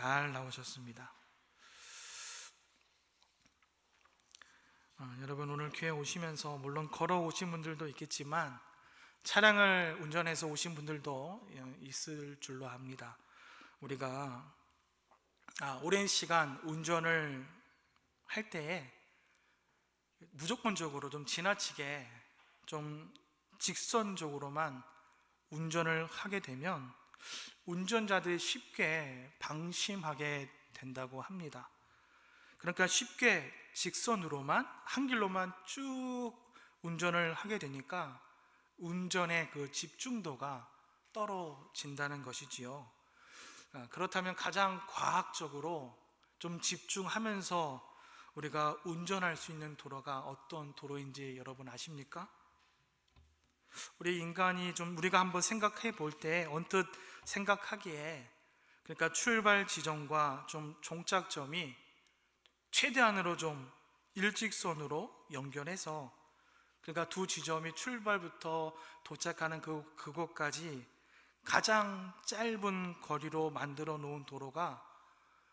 잘 나오셨습니다. 여러분, 오늘 교회 오시면서 물론 걸어오신 분들도 있겠지만 차량을 운전해서 오신 분들도 있을 줄로 압니다. 우리가 오랜 시간 운전을 할 때에 무조건적으로 좀 지나치게 좀 직선적으로만 운전을 하게 되면 운전자들이 쉽게 방심하게 된다고 합니다. 그러니까 쉽게 직선으로만 한 길로만 쭉 운전을 하게 되니까 운전의 그 집중도가 떨어진다는 것이지요. 그렇다면 가장 과학적으로 좀 집중하면서 우리가 운전할 수 있는 도로가 어떤 도로인지 여러분 아십니까? 우리 인간이 우리가 한번 생각해 볼 때 언뜻 생각하기에, 그러니까 출발 지점과 좀 종착점이 최대한으로 좀 일직선으로 연결해서, 그러니까 두 지점이 출발부터 도착하는 그곳까지 가장 짧은 거리로 만들어 놓은 도로가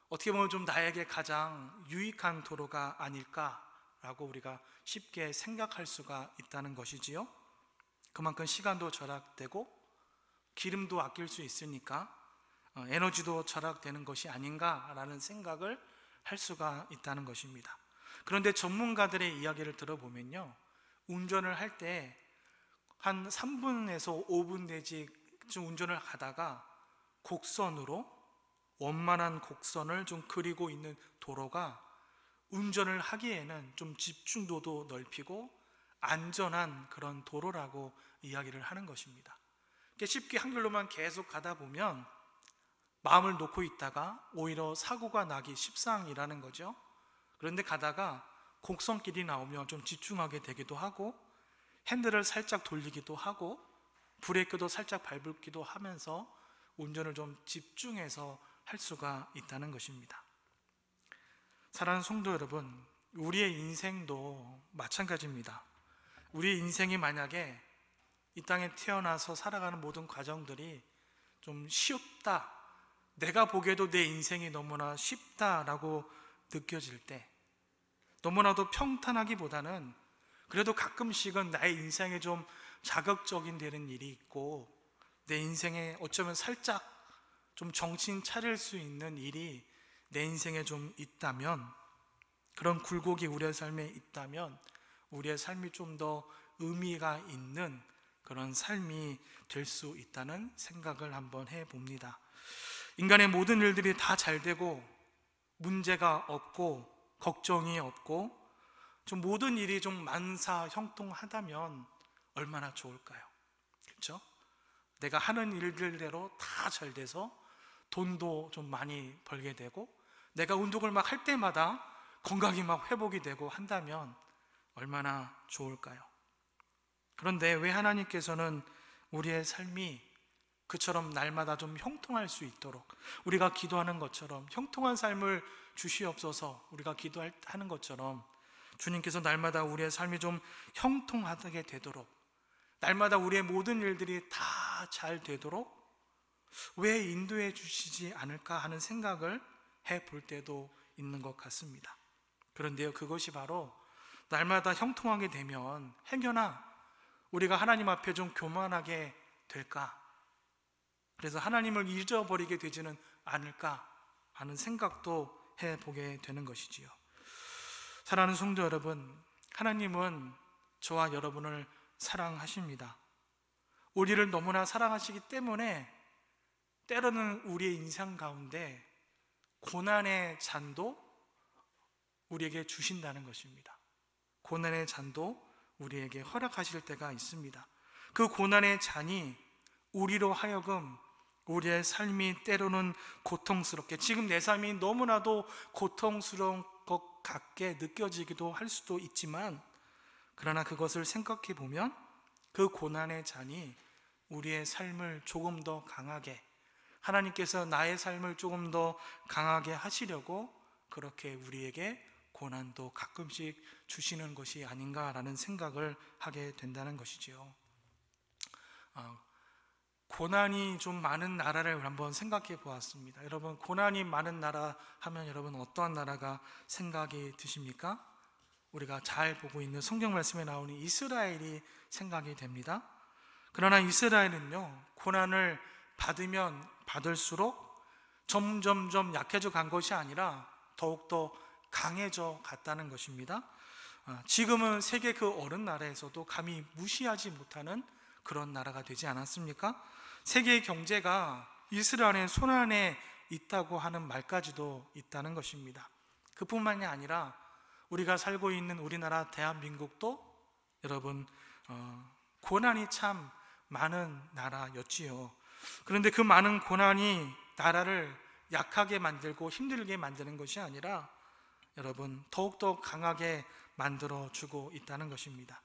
어떻게 보면 좀 나에게 가장 유익한 도로가 아닐까라고 우리가 쉽게 생각할 수가 있다는 것이지요. 그만큼 시간도 절약되고 기름도 아낄 수 있으니까 에너지도 절약되는 것이 아닌가라는 생각을 할 수가 있다는 것입니다. 그런데 전문가들의 이야기를 들어보면요, 운전을 할 때 한 3분에서 5분 내지 좀 운전을 하다가 곡선으로, 원만한 곡선을 좀 그리고 있는 도로가 운전을 하기에는 좀 집중도도 넓히고 안전한 그런 도로라고 이야기를 하는 것입니다. 쉽게 한 길로만 계속 가다 보면 마음을 놓고 있다가 오히려 사고가 나기 십상이라는 거죠. 그런데 가다가 곡선길이 나오면 좀 집중하게 되기도 하고 핸들을 살짝 돌리기도 하고 브레이크도 살짝 밟기도 하면서 운전을 좀 집중해서 할 수가 있다는 것입니다. 사랑하는 성도 여러분, 우리의 인생도 마찬가지입니다. 우리의 인생이 만약에 이 땅에 태어나서 살아가는 모든 과정들이 좀 쉽다, 내가 보기에도 내 인생이 너무나 쉽다라고 느껴질 때, 너무나도 평탄하기보다는 그래도 가끔씩은 나의 인생에 좀 자극적인 되는 일이 있고 내 인생에 어쩌면 살짝 좀 정신 차릴 수 있는 일이 내 인생에 좀 있다면, 그런 굴곡이 우리의 삶에 있다면 우리의 삶이 좀 더 의미가 있는 그런 삶이 될 수 있다는 생각을 한번 해봅니다. 인간의 모든 일들이 다 잘 되고 문제가 없고 걱정이 없고 좀 모든 일이 좀 만사형통하다면 얼마나 좋을까요? 그렇죠? 내가 하는 일들대로 다 잘 돼서 돈도 좀 많이 벌게 되고 내가 운동을 막 할 때마다 건강이 막 회복이 되고 한다면 얼마나 좋을까요? 그런데 왜 하나님께서는 우리의 삶이 그처럼 날마다 좀 형통할 수 있도록, 우리가 기도하는 것처럼 형통한 삶을 주시옵소서, 우리가 기도하는 것처럼 주님께서 날마다 우리의 삶이 좀 형통하게 되도록, 날마다 우리의 모든 일들이 다 잘 되도록 왜 인도해 주시지 않을까 하는 생각을 해볼 때도 있는 것 같습니다. 그런데요, 그것이 바로 날마다 형통하게 되면 행여나 우리가 하나님 앞에 좀 교만하게 될까, 그래서 하나님을 잊어버리게 되지는 않을까 하는 생각도 해보게 되는 것이지요. 사랑하는 성도 여러분, 하나님은 저와 여러분을 사랑하십니다. 우리를 너무나 사랑하시기 때문에 때로는 우리의 인생 가운데 고난의 잔도 우리에게 주신다는 것입니다. 고난의 잔도 우리에게 허락하실 때가 있습니다. 그 고난의 잔이 우리로 하여금 우리의 삶이 때로는 고통스럽게, 지금 내 삶이 너무나도 고통스러운 것 같게 느껴지기도 할 수도 있지만, 그러나 그것을 생각해 보면 그 고난의 잔이 우리의 삶을 조금 더 강하게, 하나님께서 나의 삶을 조금 더 강하게 하시려고 그렇게 우리에게 고난도 가끔씩 주시는 것이 아닌가라는 생각을 하게 된다는 것이지요. 고난이 좀 많은 나라를 한번 생각해 보았습니다. 여러분, 고난이 많은 나라 하면 여러분 어떠한 나라가 생각이 드십니까? 우리가 잘 보고 있는 성경 말씀에 나오는 이스라엘이 생각이 됩니다. 그러나 이스라엘은요, 고난을 받으면 받을수록 점점점 약해져 간 것이 아니라 더욱더 강해져 갔다는 것입니다. 지금은 세계 그 어느 나라에서도 감히 무시하지 못하는 그런 나라가 되지 않았습니까? 세계의 경제가 이스라엘의 손안에 있다고 하는 말까지도 있다는 것입니다. 그뿐만이 아니라 우리가 살고 있는 우리나라 대한민국도 여러분 고난이 참 많은 나라였지요. 그런데 그 많은 고난이 나라를 약하게 만들고 힘들게 만드는 것이 아니라 여러분 더욱더 강하게 만들어주고 있다는 것입니다.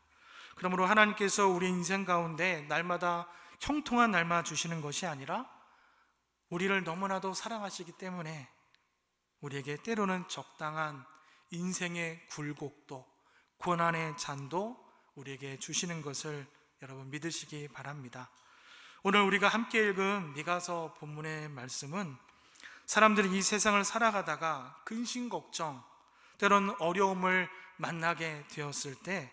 그러므로 하나님께서 우리 인생 가운데 날마다 형통한 날만 주시는 것이 아니라 우리를 너무나도 사랑하시기 때문에 우리에게 때로는 적당한 인생의 굴곡도 고난의 잔도 우리에게 주시는 것을 여러분 믿으시기 바랍니다. 오늘 우리가 함께 읽은 미가서 본문의 말씀은 사람들이 이 세상을 살아가다가 근심 걱정, 때로는 어려움을 만나게 되었을 때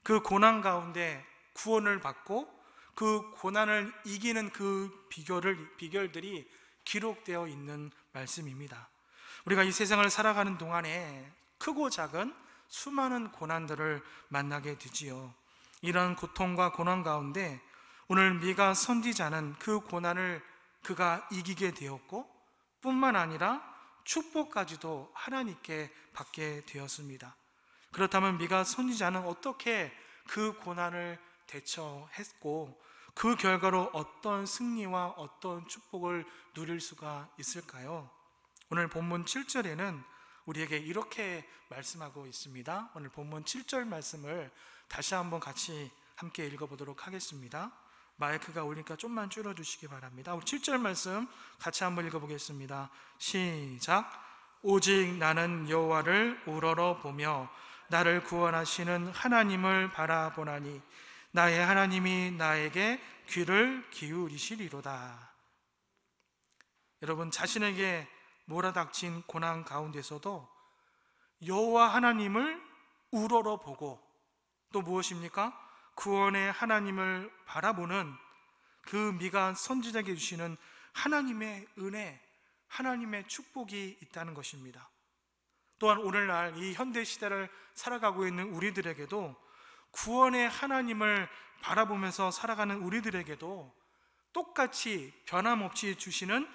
그 고난 가운데 구원을 받고 그 고난을 이기는 그 비결들이 기록되어 있는 말씀입니다. 우리가 이 세상을 살아가는 동안에 크고 작은 수많은 고난들을 만나게 되지요. 이런 고통과 고난 가운데 오늘 미가 선지자는 그 고난을 그가 이기게 되었고 뿐만 아니라 축복까지도 하나님께 받게 되었습니다. 그렇다면 미가 선지자는 어떻게 그 고난을 대처했고 그 결과로 어떤 승리와 어떤 축복을 누릴 수가 있을까요? 오늘 본문 7절에는 우리에게 이렇게 말씀하고 있습니다. 오늘 본문 7절 말씀을 다시 한번 같이 함께 읽어보도록 하겠습니다. 마이크가 올리니까 좀만 줄여주시기 바랍니다. 우리 7절 말씀 같이 한번 읽어보겠습니다. 시작. 오직 나는 여호와를 우러러 보며 나를 구원하시는 하나님을 바라보나니 나의 하나님이 나에게 귀를 기울이시리로다. 여러분, 자신에게 몰아닥친 고난 가운데서도 여호와 하나님을 우러러 보고 또 무엇입니까? 구원의 하나님을 바라보는 그 미가 선지자에게 주시는 하나님의 은혜, 하나님의 축복이 있다는 것입니다. 또한 오늘날 이 현대 시대를 살아가고 있는 우리들에게도 구원의 하나님을 바라보면서 살아가는 우리들에게도 똑같이 변함없이 주시는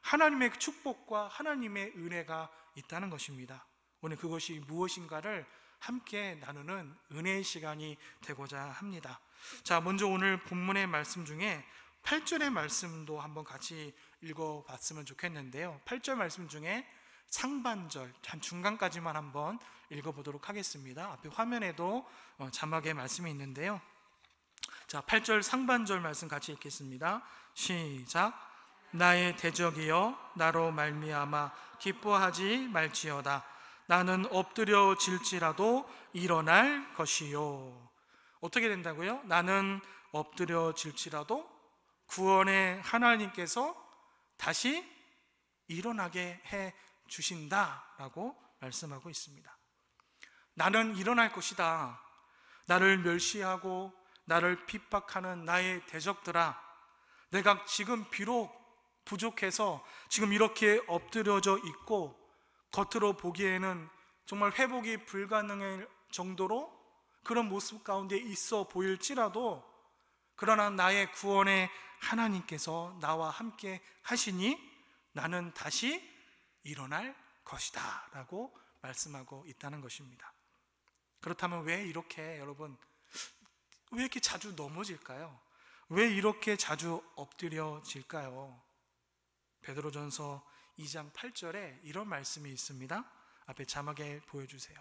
하나님의 축복과 하나님의 은혜가 있다는 것입니다. 오늘 그것이 무엇인가를 함께 나누는 은혜의 시간이 되고자 합니다. 자, 먼저 오늘 본문의 말씀 중에 8절의 말씀도 한번 같이 읽어봤으면 좋겠는데요. 8절 말씀 중에 상반절, 한 중간까지만 한번 읽어보도록 하겠습니다. 앞에 화면에도 자막의 말씀이 있는데요. 자, 8절 상반절 말씀 같이 읽겠습니다. 시작. 나의 대적이여 나로 말미암아 기뻐하지 말지어다. 나는 엎드려질지라도 일어날 것이요. 어떻게 된다고요? 나는 엎드려질지라도 구원의 하나님께서 다시 일어나게 해 주신다라고 말씀하고 있습니다. 나는 일어날 것이다. 나를 멸시하고 나를 핍박하는 나의 대적들아, 내가 지금 비록 부족해서 지금 이렇게 엎드려져 있고 겉으로 보기에는 정말 회복이 불가능할 정도로 그런 모습 가운데 있어 보일지라도, 그러나 나의 구원의 하나님께서 나와 함께 하시니 나는 다시 일어날 것이다 라고 말씀하고 있다는 것입니다. 그렇다면 왜 이렇게 여러분, 왜 이렇게 자주 넘어질까요? 왜 이렇게 자주 엎드려질까요? 베드로전서 2장 8절에 이런 말씀이 있습니다. 앞에 자막에 보여주세요.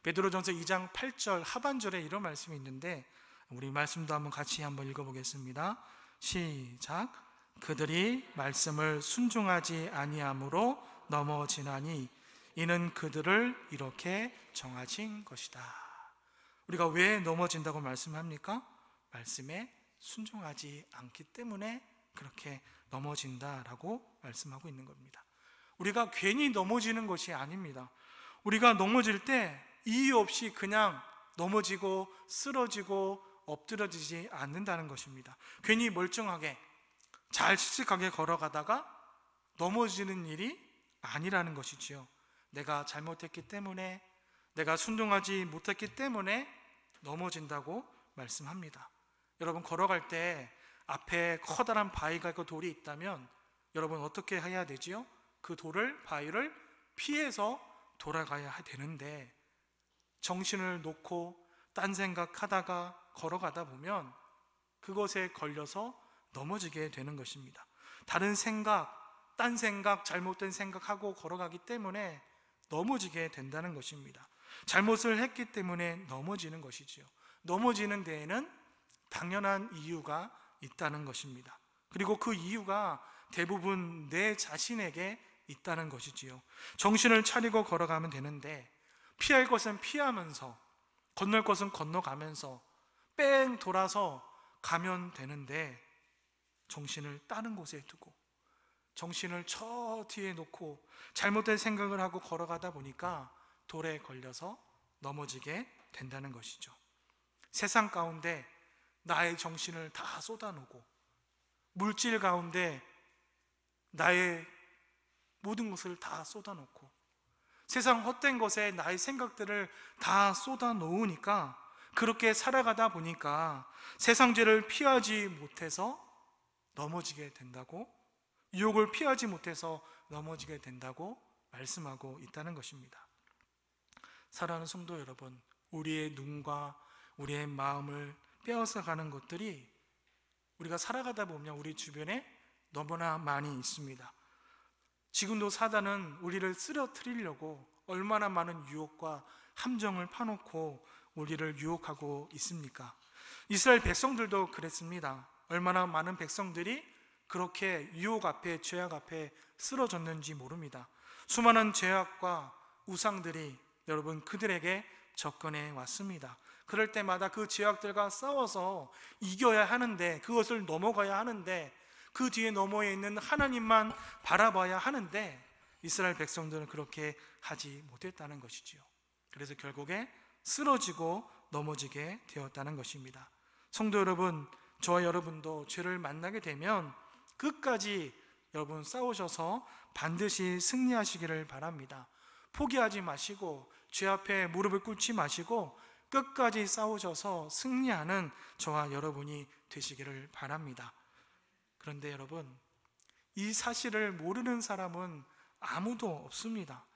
베드로전서 2장 8절 하반절에 이런 말씀이 있는데 우리 말씀도 한번 같이 한번 읽어보겠습니다. 시작. 그들이 말씀을 순종하지 아니함으로 넘어지나니 이는 그들을 이렇게 정하신 것이다. 우리가 왜 넘어진다고 말씀합니까? 말씀에 순종하지 않기 때문에 그렇게 넘어진다라고 말씀하고 있는 겁니다. 우리가 괜히 넘어지는 것이 아닙니다. 우리가 넘어질 때 이유 없이 그냥 넘어지고 쓰러지고 엎드러지지 않는다는 것입니다. 괜히 멀쩡하게 잘 씩씩하게 걸어가다가 넘어지는 일이 아니라는 것이지요. 내가 잘못했기 때문에, 내가 순종하지 못했기 때문에 넘어진다고 말씀합니다. 여러분, 걸어갈 때 앞에 커다란 바위가 있고 돌이 있다면 여러분 어떻게 해야 되지요? 그 돌을, 바위를 피해서 돌아가야 되는데, 정신을 놓고 딴 생각하다가 걸어가다 보면 그것에 걸려서 넘어지게 되는 것입니다. 다른 생각, 딴 생각, 잘못된 생각하고 걸어가기 때문에 넘어지게 된다는 것입니다. 잘못을 했기 때문에 넘어지는 것이지요. 넘어지는 데에는 당연한 이유가 있다는 것입니다. 그리고 그 이유가 대부분 내 자신에게 있다는 것이지요. 정신을 차리고 걸어가면 되는데, 피할 것은 피하면서, 건널 것은 건너가면서 뺑 돌아서 가면 되는데, 정신을 다른 곳에 두고 정신을 저 뒤에 놓고 잘못된 생각을 하고 걸어가다 보니까 돌에 걸려서 넘어지게 된다는 것이죠. 세상 가운데 나의 정신을 다 쏟아놓고, 물질 가운데 나의 모든 것을 다 쏟아놓고, 세상 헛된 것에 나의 생각들을 다 쏟아놓으니까, 그렇게 살아가다 보니까 세상 죄를 피하지 못해서 넘어지게 된다고, 유혹을 피하지 못해서 넘어지게 된다고 말씀하고 있다는 것입니다. 사랑하는 성도 여러분, 우리의 눈과 우리의 마음을 빼앗아가는 것들이 우리가 살아가다 보면 우리 주변에 너무나 많이 있습니다. 지금도 사단은 우리를 쓰러뜨리려고 얼마나 많은 유혹과 함정을 파놓고 우리를 유혹하고 있습니까? 이스라엘 백성들도 그랬습니다. 얼마나 많은 백성들이 그렇게 유혹 앞에, 죄악 앞에 쓰러졌는지 모릅니다. 수많은 죄악과 우상들이 여러분 그들에게 접근해 왔습니다. 그럴 때마다 그 죄악들과 싸워서 이겨야 하는데, 그것을 넘어가야 하는데, 그 뒤에 너머에 있는 하나님만 바라봐야 하는데, 이스라엘 백성들은 그렇게 하지 못했다는 것이지요. 그래서 결국에 쓰러지고 넘어지게 되었다는 것입니다. 성도 여러분, 저와 여러분도 죄를 만나게 되면 끝까지 여러분 싸우셔서 반드시 승리하시기를 바랍니다. 포기하지 마시고 죄 앞에 무릎을 꿇지 마시고 끝까지 싸우셔서 승리하는 저와 여러분이 되시기를 바랍니다. 그런데 여러분, 이 사실을 모르는 사람은 아무도 없습니다.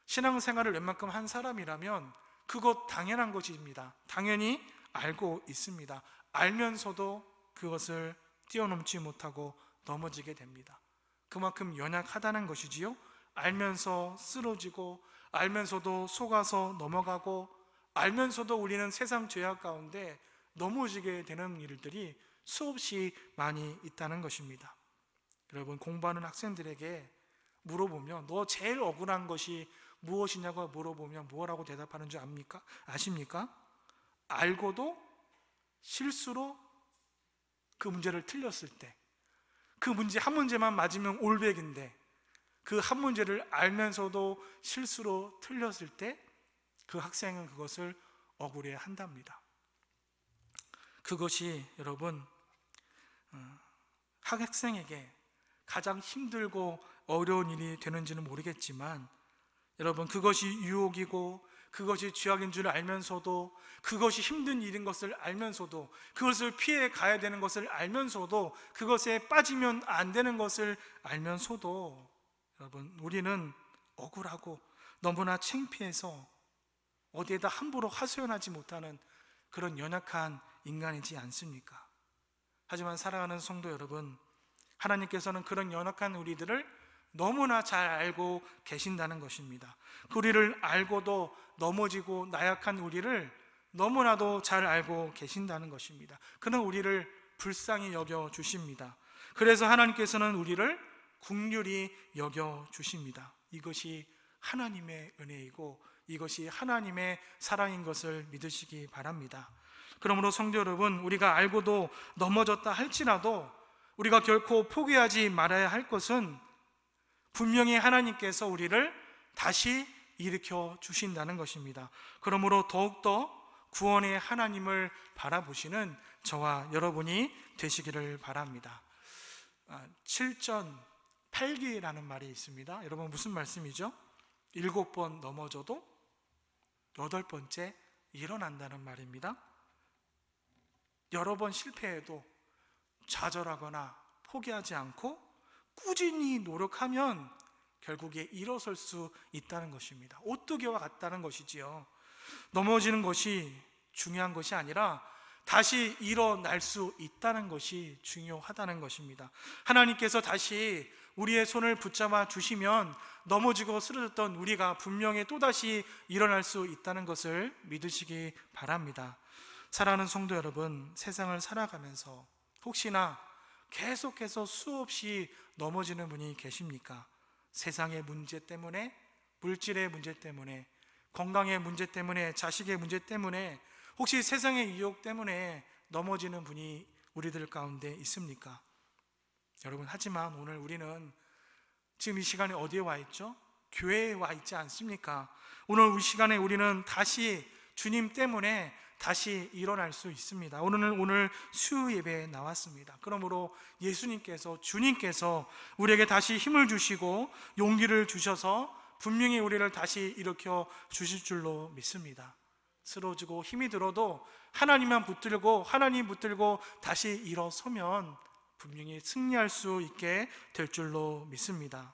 신앙생활을 웬만큼 한 사람이라면 그것 당연한 것입니다. 당연히 알고 있습니다. 알면서도 그것을 뛰어넘지 못하고 넘어지게 됩니다. 그만큼 연약하다는 것이지요. 알면서 쓰러지고, 알면서도 속아서 넘어가고, 알면서도 우리는 세상 죄악 가운데 넘어지게 되는 일들이 수없이 많이 있다는 것입니다. 여러분, 공부하는 학생들에게 물어보면 너 제일 억울한 것이 무엇이냐고 물어보면 뭐라고 대답하는 줄 아십니까? 알고도 실수로 그 문제를 틀렸을 때, 그 문제 한 문제만 맞으면 올백인데 그 한 문제를 알면서도 실수로 틀렸을 때 그 학생은 그것을 억울해 한답니다. 그것이 여러분 학생에게 가장 힘들고 어려운 일이 되는지는 모르겠지만, 여러분 그것이 유혹이고 그것이 죄악인 줄 알면서도, 그것이 힘든 일인 것을 알면서도, 그것을 피해 가야 되는 것을 알면서도, 그것에 빠지면 안 되는 것을 알면서도 여러분 우리는 억울하고 너무나 창피해서 어디에다 함부로 하소연하지 못하는 그런 연약한 인간이지 않습니까? 하지만 사랑하는 성도 여러분, 하나님께서는 그런 연약한 우리들을 너무나 잘 알고 계신다는 것입니다. 그 우리를 알고도 넘어지고 나약한 우리를 너무나도 잘 알고 계신다는 것입니다. 그는 우리를 불쌍히 여겨 주십니다. 그래서 하나님께서는 우리를 긍휼히 여겨 주십니다. 이것이 하나님의 은혜이고 이것이 하나님의 사랑인 것을 믿으시기 바랍니다. 그러므로 성도 여러분, 우리가 알고도 넘어졌다 할지라도 우리가 결코 포기하지 말아야 할 것은 분명히 하나님께서 우리를 다시 일으켜 주신다는 것입니다. 그러므로 더욱더 구원의 하나님을 바라보시는 저와 여러분이 되시기를 바랍니다. 7전 8기라는 말이 있습니다. 여러분, 무슨 말씀이죠? 7번 넘어져도 8번째 일어난다는 말입니다. 여러 번 실패해도 좌절하거나 포기하지 않고 꾸준히 노력하면 결국에 일어설 수 있다는 것입니다. 오뚜기와 같다는 것이지요. 넘어지는 것이 중요한 것이 아니라 다시 일어날 수 있다는 것이 중요하다는 것입니다. 하나님께서 다시 우리의 손을 붙잡아 주시면 넘어지고 쓰러졌던 우리가 분명히 또다시 일어날 수 있다는 것을 믿으시기 바랍니다. 사랑하는 성도 여러분, 세상을 살아가면서 혹시나 계속해서 수없이 넘어지는 분이 계십니까? 세상의 문제 때문에, 물질의 문제 때문에, 건강의 문제 때문에, 자식의 문제 때문에, 혹시 세상의 유혹 때문에 넘어지는 분이 우리들 가운데 있습니까? 여러분, 하지만 오늘 우리는 지금 이 시간에 어디에 와 있죠? 교회에 와 있지 않습니까? 오늘 이 시간에 우리는 다시 주님 때문에 다시 일어날 수 있습니다. 오늘 수요 예배에 나왔습니다. 그러므로 예수님께서, 주님께서 우리에게 다시 힘을 주시고 용기를 주셔서 분명히 우리를 다시 일으켜 주실 줄로 믿습니다. 쓰러지고 힘이 들어도 하나님 붙들고 다시 일어서면 분명히 승리할 수 있게 될 줄로 믿습니다.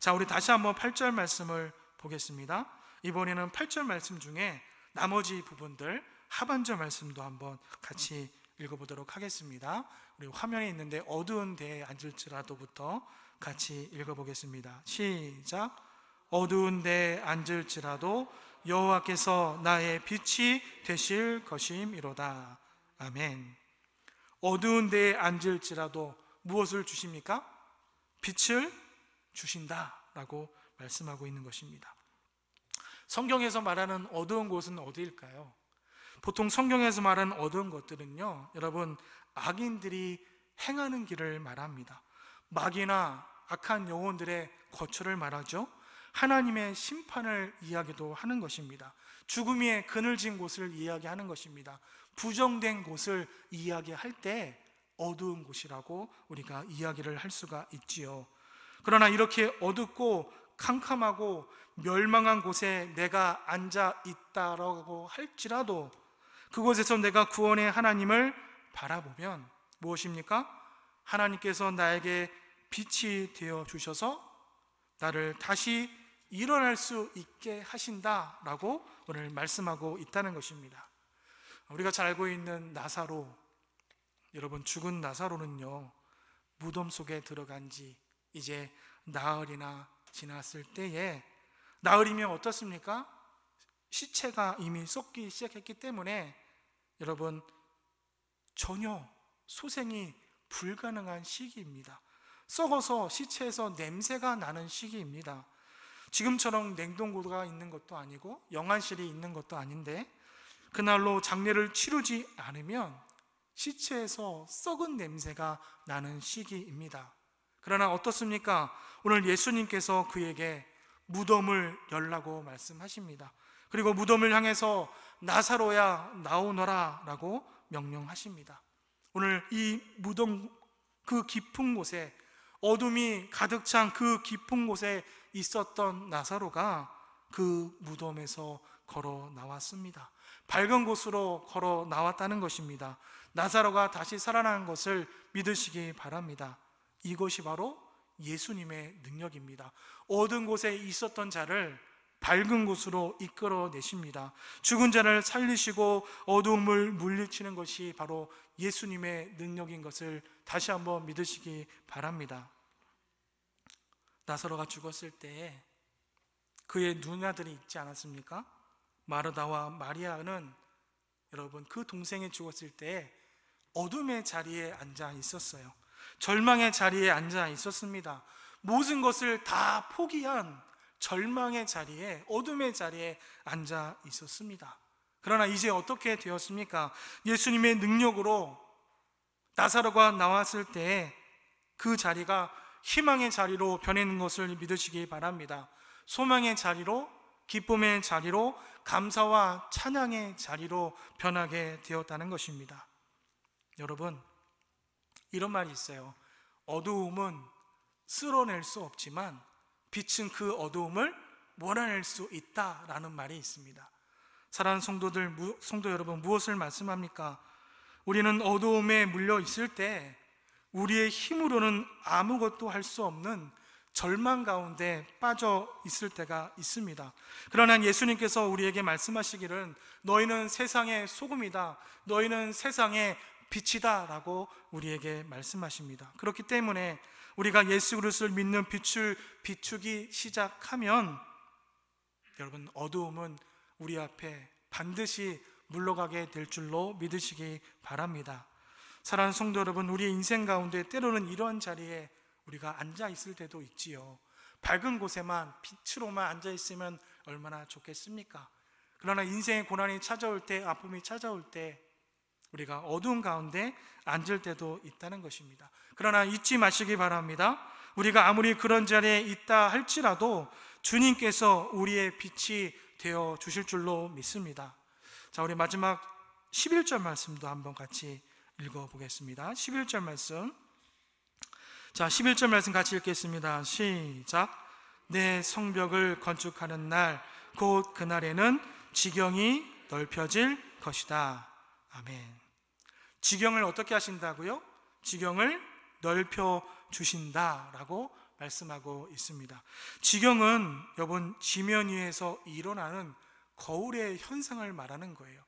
자, 우리 다시 한번 8절 말씀을 보겠습니다. 이번에는 8절 말씀 중에 나머지 부분들 하반절 말씀도 한번 같이 읽어보도록 하겠습니다. 우리 화면에 있는데 어두운 데에 앉을지라도부터 같이 읽어보겠습니다. 시작. 어두운 데에 앉을지라도 여호와께서 나의 빛이 되실 것임이로다. 아멘. 어두운 데에 앉을지라도 무엇을 주십니까? 빛을 주신다라고 말씀하고 있는 것입니다. 성경에서 말하는 어두운 곳은 어디일까요? 보통 성경에서 말하는 어두운 것들은요, 여러분, 악인들이 행하는 길을 말합니다. 마귀나 악한 영혼들의 거처를 말하죠. 하나님의 심판을 이야기도 하는 것입니다. 죽음의 그늘진 곳을 이야기하는 것입니다. 부정된 곳을 이야기할 때 어두운 곳이라고 우리가 이야기를 할 수가 있지요. 그러나 이렇게 어둡고 캄캄하고 멸망한 곳에 내가 앉아 있다라고 할지라도 그곳에서 내가 구원의 하나님을 바라보면 무엇입니까? 하나님께서 나에게 빛이 되어 주셔서 나를 다시 일어날 수 있게 하신다라고 오늘 말씀하고 있다는 것입니다. 우리가 잘 알고 있는 나사로, 여러분, 죽은 나사로는요, 무덤 속에 들어간 지 이제 나흘이나 지났을 때에, 나흘이면 어떻습니까? 시체가 이미 썩기 시작했기 때문에 여러분, 전혀 소생이 불가능한 시기입니다. 썩어서 시체에서 냄새가 나는 시기입니다. 지금처럼 냉동고가 있는 것도 아니고 영안실이 있는 것도 아닌데 그날로 장례를 치르지 않으면 시체에서 썩은 냄새가 나는 시기입니다. 그러나 어떻습니까? 오늘 예수님께서 그에게 무덤을 열라고 말씀하십니다. 그리고 무덤을 향해서 나사로야 나오너라 라고 명령하십니다. 오늘 이 무덤 그 깊은 곳에, 어둠이 가득 찬 그 깊은 곳에 있었던 나사로가 그 무덤에서 걸어 나왔습니다. 밝은 곳으로 걸어 나왔다는 것입니다. 나사로가 다시 살아난 것을 믿으시기 바랍니다. 이것이 바로 예수님의 능력입니다. 어두운 곳에 있었던 자를 밝은 곳으로 이끌어내십니다. 죽은 자를 살리시고 어두움을 물리치는 것이 바로 예수님의 능력인 것을 다시 한번 믿으시기 바랍니다. 나사로가 죽었을 때에 그의 누나들이 있지 않았습니까? 마르다와 마리아는 여러분, 그 동생이 죽었을 때에 어둠의 자리에 앉아 있었어요. 절망의 자리에 앉아 있었습니다. 모든 것을 다 포기한 절망의 자리에, 어둠의 자리에 앉아 있었습니다. 그러나 이제 어떻게 되었습니까? 예수님의 능력으로 나사로가 나왔을 때 그 자리가 희망의 자리로 변하는 것을 믿으시기 바랍니다. 소망의 자리로, 기쁨의 자리로, 감사와 찬양의 자리로 변하게 되었다는 것입니다. 여러분, 이런 말이 있어요. 어두움은 쓸어낼 수 없지만 빛은 그 어두움을 몰아낼 수 있다라는 말이 있습니다. 사랑하는 성도 여러분, 무엇을 말씀합니까? 우리는 어두움에 물려 있을 때 우리의 힘으로는 아무것도 할 수 없는 절망 가운데 빠져 있을 때가 있습니다. 그러나 예수님께서 우리에게 말씀하시기를 너희는 세상의 소금이다, 너희는 세상의 빛이다 라고 우리에게 말씀하십니다. 그렇기 때문에 우리가 예수 그리스도를 믿는 빛을 비추기 시작하면 여러분, 어두움은 우리 앞에 반드시 물러가게 될 줄로 믿으시기 바랍니다. 사랑하는 성도 여러분, 우리의 인생 가운데 때로는 이런 자리에 우리가 앉아 있을 때도 있지요. 밝은 곳에만 빛으로만 앉아 있으면 얼마나 좋겠습니까? 그러나 인생의 고난이 찾아올 때, 아픔이 찾아올 때 우리가 어두운 가운데 앉을 때도 있다는 것입니다. 그러나 잊지 마시기 바랍니다. 우리가 아무리 그런 자리에 있다 할지라도 주님께서 우리의 빛이 되어 주실 줄로 믿습니다. 자, 우리 마지막 11절 말씀도 한번 같이 읽어보겠습니다. 11절 말씀. 자, 11절 말씀 같이 읽겠습니다. 시작. 내 성벽을 건축하는 날, 곧 그날에는 지경이 넓혀질 것이다. 아멘. 지경을 어떻게 하신다고요? 지경을 넓혀 주신다라고 말씀하고 있습니다. 지경은 여러분, 지면 위에서 일어나는 거울의 현상을 말하는 거예요.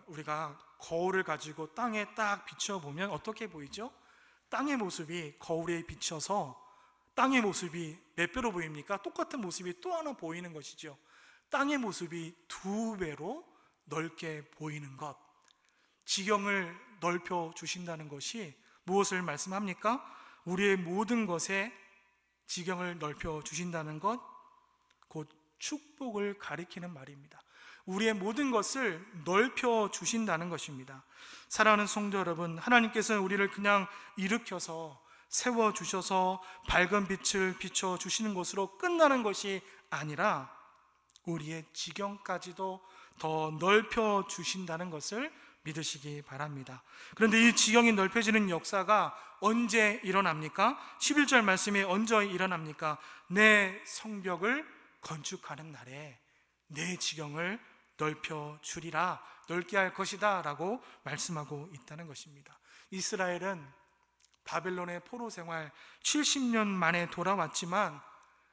우리가 거울을 가지고 땅에 딱 비춰보면 어떻게 보이죠? 땅의 모습이 거울에 비쳐서 땅의 모습이 몇 배로 보입니까? 똑같은 모습이 또 하나 보이는 것이죠. 땅의 모습이 2배로 넓게 보이는 것, 지경을 넓혀 주신다는 것이 무엇을 말씀합니까? 우리의 모든 것에 지경을 넓혀 주신다는 것, 곧 축복을 가리키는 말입니다. 우리의 모든 것을 넓혀 주신다는 것입니다. 사랑하는 성도 여러분, 하나님께서는 우리를 그냥 일으켜서 세워주셔서 밝은 빛을 비춰주시는 것으로 끝나는 것이 아니라 우리의 지경까지도 더 넓혀 주신다는 것을 믿으시기 바랍니다. 그런데 이 지경이 넓혀지는 역사가 언제 일어납니까? 11절 말씀에 언제 일어납니까? 내 성벽을 건축하는 날에 내 지경을 넓혀 주리라, 넓게 할 것이다 라고 말씀하고 있다는 것입니다. 이스라엘은 바벨론의 포로 생활 70년 만에 돌아왔지만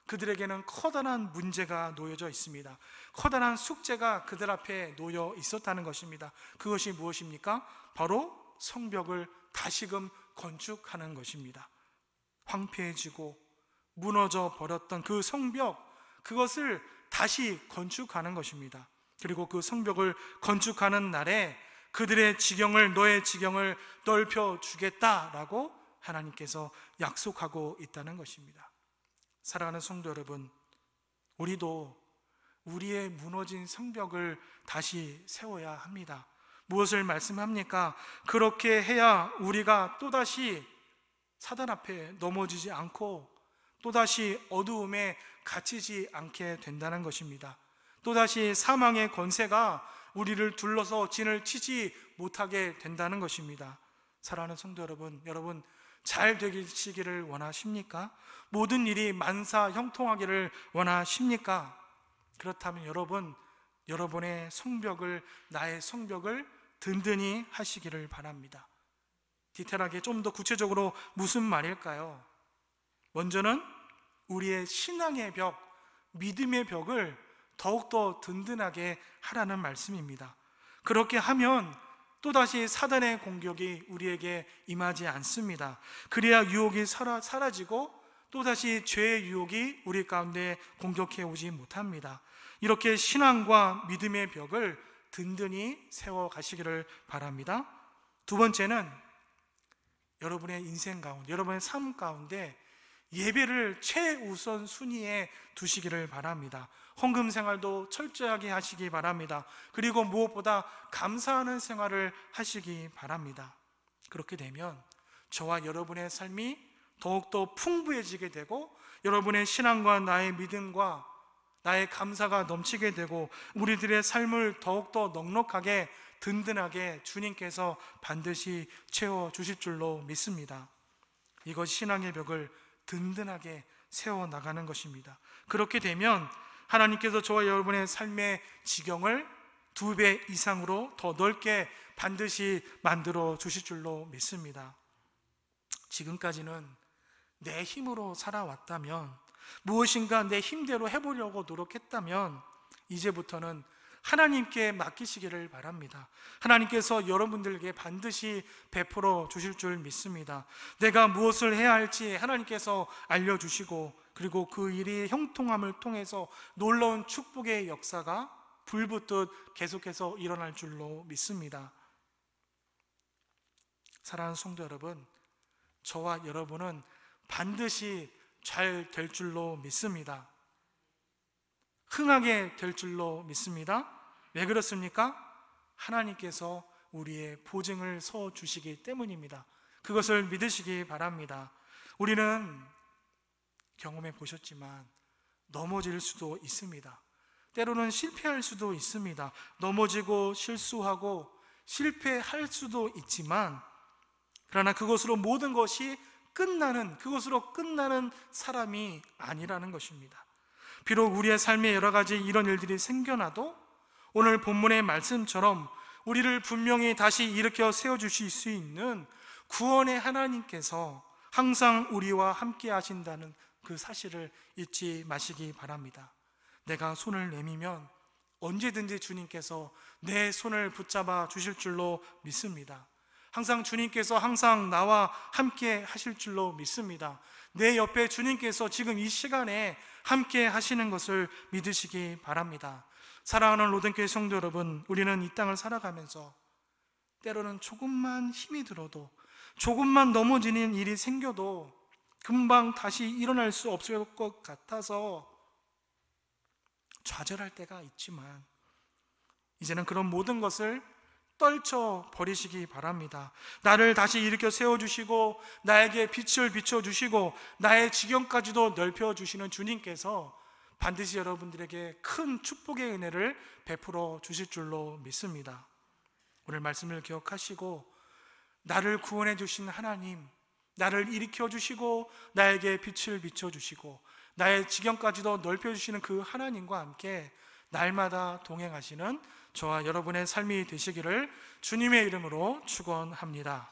그들에게는 커다란 문제가 놓여져 있습니다. 커다란 숙제가 그들 앞에 놓여 있었다는 것입니다. 그것이 무엇입니까? 바로 성벽을 다시금 건축하는 것입니다. 황폐해지고 무너져 버렸던 그 성벽, 그것을 다시 건축하는 것입니다. 그리고 그 성벽을 건축하는 날에 그들의 지경을, 너의 지경을 넓혀 주겠다라고 하나님께서 약속하고 있다는 것입니다. 사랑하는 성도 여러분, 우리도 우리의 무너진 성벽을 다시 세워야 합니다. 무엇을 말씀합니까? 그렇게 해야 우리가 또다시 사단 앞에 넘어지지 않고 또다시 어두움에 갇히지 않게 된다는 것입니다. 또다시 사망의 권세가 우리를 둘러서 진을 치지 못하게 된다는 것입니다. 사랑하는 성도 여러분, 여러분 잘 되시기를 원하십니까? 모든 일이 만사 형통하기를 원하십니까? 그렇다면 여러분, 여러분의 성벽을, 나의 성벽을 든든히 하시기를 바랍니다. 디테일하게 좀 더 구체적으로 무슨 말일까요? 먼저는 우리의 신앙의 벽, 믿음의 벽을 더욱더 든든하게 하라는 말씀입니다. 그렇게 하면 또다시 사단의 공격이 우리에게 임하지 않습니다. 그래야 유혹이 사라지고 또다시 죄의 유혹이 우리 가운데 공격해 오지 못합니다. 이렇게 신앙과 믿음의 벽을 든든히 세워 가시기를 바랍니다. 두 번째는 여러분의 인생 가운데, 여러분의 삶 가운데 예배를 최우선 순위에 두시기를 바랍니다. 헌금 생활도 철저하게 하시기 바랍니다. 그리고 무엇보다 감사하는 생활을 하시기 바랍니다. 그렇게 되면 저와 여러분의 삶이 더욱더 풍부해지게 되고, 여러분의 신앙과 나의 믿음과 나의 감사가 넘치게 되고, 우리들의 삶을 더욱더 넉넉하게 든든하게 주님께서 반드시 채워주실 줄로 믿습니다. 이것이 신앙의 벽을 든든하게 세워나가는 것입니다. 그렇게 되면 하나님께서 저와 여러분의 삶의 지경을 2배 이상으로 더 넓게 반드시 만들어 주실 줄로 믿습니다. 지금까지는 내 힘으로 살아왔다면, 무엇인가 내 힘대로 해보려고 노력했다면, 이제부터는 하나님께 맡기시기를 바랍니다. 하나님께서 여러분들에게 반드시 베풀어 주실 줄 믿습니다. 내가 무엇을 해야 할지 하나님께서 알려주시고, 그리고 그 일이 형통함을 통해서 놀라운 축복의 역사가 불붙듯 계속해서 일어날 줄로 믿습니다. 사랑하는 성도 여러분, 저와 여러분은 반드시 잘 될 줄로 믿습니다. 흥하게 될 줄로 믿습니다. 왜 그렇습니까? 하나님께서 우리의 보증을 서주시기 때문입니다. 그것을 믿으시기 바랍니다. 우리는 경험해 보셨지만 넘어질 수도 있습니다. 때로는 실패할 수도 있습니다. 넘어지고 실수하고 실패할 수도 있지만, 그러나 그것으로 모든 것이 그것으로 끝나는 사람이 아니라는 것입니다. 비록 우리의 삶에 여러 가지 이런 일들이 생겨나도 오늘 본문의 말씀처럼 우리를 분명히 다시 일으켜 세워주실 수 있는 구원의 하나님께서 항상 우리와 함께 하신다는 그 사실을 잊지 마시기 바랍니다. 내가 손을 내밀면 언제든지 주님께서 내 손을 붙잡아 주실 줄로 믿습니다. 항상 주님께서 항상 나와 함께 하실 줄로 믿습니다. 내 옆에 주님께서 지금 이 시간에 함께 하시는 것을 믿으시기 바랍니다. 사랑하는 로덴교회 성도 여러분, 우리는 이 땅을 살아가면서 때로는 조금만 힘이 들어도, 조금만 넘어지는 일이 생겨도 금방 다시 일어날 수 없을 것 같아서 좌절할 때가 있지만, 이제는 그런 모든 것을 떨쳐 버리시기 바랍니다. 나를 다시 일으켜 세워주시고 나에게 빛을 비춰주시고 나의 지경까지도 넓혀주시는 주님께서 반드시 여러분들에게 큰 축복의 은혜를 베풀어 주실 줄로 믿습니다. 오늘 말씀을 기억하시고, 나를 구원해 주신 하나님, 나를 일으켜 주시고 나에게 빛을 비춰주시고 나의 지경까지도 넓혀주시는 그 하나님과 함께 날마다 동행하시는 저와 여러분의 삶이 되시기를 주님의 이름으로 축원합니다.